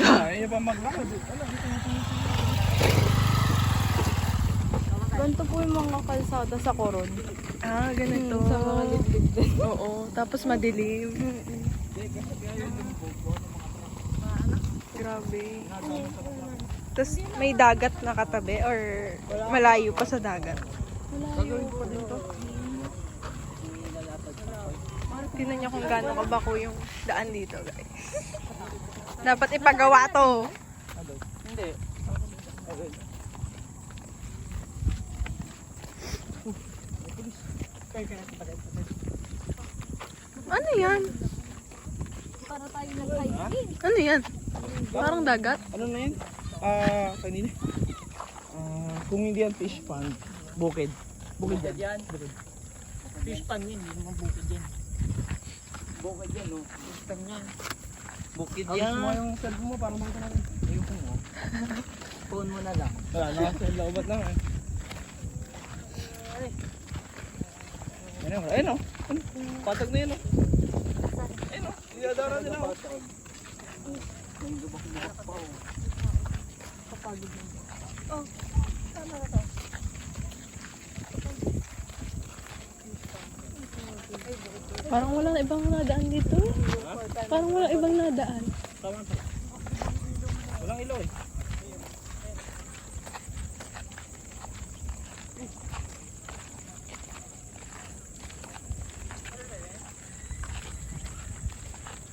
Kaya pa maglakad. Ganito po yung mga kalsada sa Coron. Ah, ganito. Sa mga liblib din. Oo, tapos madilim. Grabe. Tapos may dagat na katabi or malayo pa sa dagat. Malayo. Tingnan niyo kung gaano kabako yung daan dito, guys. Dapat ipagawa to. Hindi. Ano yan? Para tayo nag-hiking. Ano yan? Parang dagat? Ano na yun? Kanina. Kung hindi yan fish pond, bukid. Bukid yan. Bukid. Fish pan yun, hindi naman bukid yan. Bukid yan, no? Fish pan yan. Bukid Ayos yan. mo yung cellphone mo para makita natin. Ayusin mo. Phone mo na lang. Wala, nakasal laubat lang eh. Ayun o. Patag na yun o. Ayun o. Dinadara nila o. Parang walang ibang nadaan dito. Parang walang ibang nadaan. Tama. Walang ilaw eh.